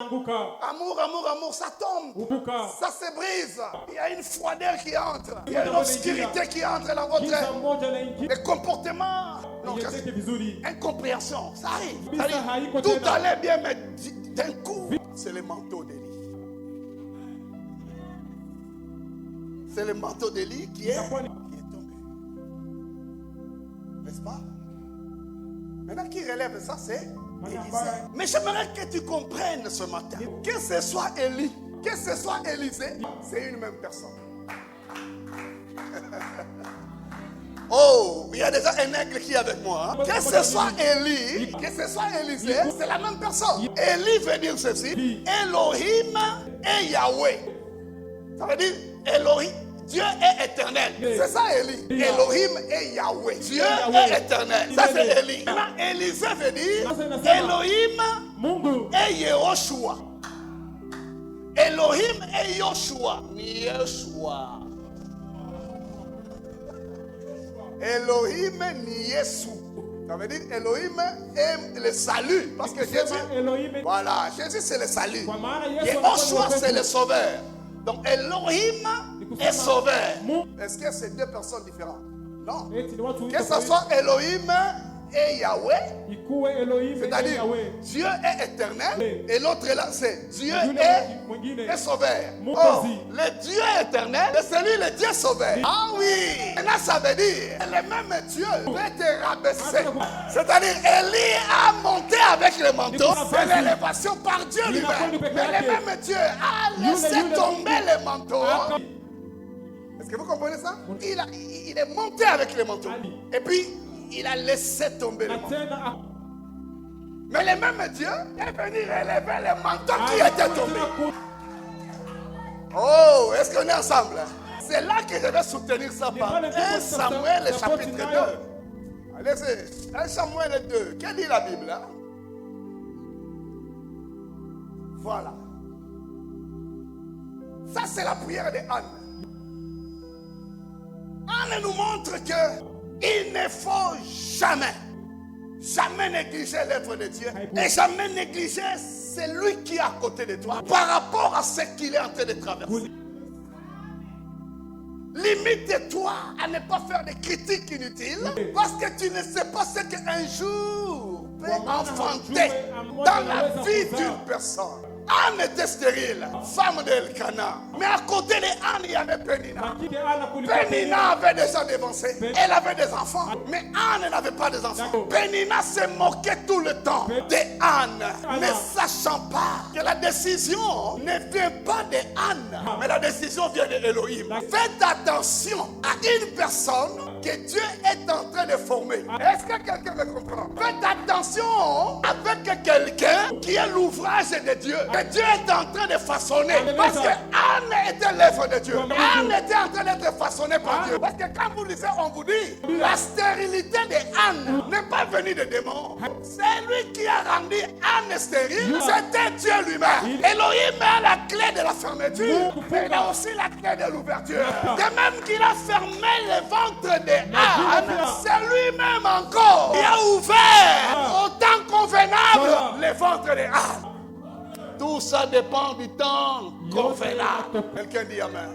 Amour, ça tombe. Ça se brise. Il y a une froideur qui entre. Il y a une obscurité qui entre dans votre... Les comportements... Non, incompréhension. Ça arrive. Tout allait bien, mais d'un coup, c'est le manteau d'Élie. C'est le manteau d'Élie qui est tombé. N'est-ce pas? Maintenant, qui relève ça, c'est Élisée. Mais j'aimerais que tu comprennes ce matin. Que ce soit Élie, que ce soit Élisée, c'est une même personne. Oh, il y a déjà un aigle qui est avec moi. Hein? Que ce soit Élie, que ce soit Élisée, c'est la même personne. Élie veut dire ceci: Elohim et Yahweh. Ça veut dire Elohim. Dieu est éternel. C'est ça Élie. Elohim et Yahweh. Dieu est éternel. Ça c'est Élie. Maintenant, Élisée veut dire Elohim et Yehoshua. Elohim et Yoshua. Yeshua. Elohim ni Yesu. Ça veut dire Elohim est le salut. Parce que Jésus, voilà, Jésus c'est le salut. Yehoshua c'est le sauveur. Donc Elohim est sauveur. Est-ce que c'est deux personnes différentes? Non. Que ce soit Elohim et Yahweh, c'est-à-dire Dieu est éternel et l'autre là c'est Dieu est sauveur. Oh, le Dieu éternel c'est celui le Dieu sauveur. Ah oui. Et là ça veut dire le même Dieu peut te rabaisser. C'est-à-dire Élie a monté avec le manteau. C'est l'élévation par Dieu lui-même. Mais le même Dieu a laissé tomber le manteau. Est-ce que vous comprenez ça? Il est monté avec le manteau. Et puis il a laissé tomber le manteau. Mais le même Dieu est venu relever le manteau qui était tombé. Oh, est-ce qu'on est ensemble? C'est là que je vais soutenir ça par 1 Samuel chapitre 2. Allez-y, 1 Samuel 2. Qu'est-ce que dit la Bible? Hein? Voilà. Ça c'est la prière de Anne. Anne nous montre qu'il ne faut jamais négliger l'œuvre de Dieu et jamais négliger celui qui est à côté de toi par rapport à ce qu'il est en train de traverser. Limite-toi à ne pas faire des critiques inutiles parce que tu ne sais pas ce qu'un jour peut enfanter dans la vie d'une personne. Anne était stérile, femme d'Elkana. Mais à côté de Anne, il y avait Pénina. Pénina avait déjà dévancé. Elle avait des enfants. Mais Anne n'avait pas des enfants. Pénina se moquait tout le temps de Anne. Ne sachant pas que la décision ne vient pas de Anne. Mais la décision vient de Elohim. Faites attention à une personne que Dieu est en train de former. Est-ce que quelqu'un me comprend? Faites attention avec quelqu'un qui est l'ouvrage de Dieu. Que Dieu est en train de façonner. Parce que Anne était l'œuvre de Dieu. Anne était en train d'être façonnée par Dieu. Parce que quand vous lisez, on vous dit la stérilité de Anne n'est pas venue de démons. C'est lui qui a rendu Anne stérile. C'était Dieu lui-même. Elohim a la clé de la fermeture. Mais il a aussi la clé de l'ouverture. De même qu'il a fermé le ventre de Anne, c'est lui-même encore qui a ouvert au temps convenable le ventre de Anne. Tout ça dépend du temps convenable. Quelqu'un dit Amen.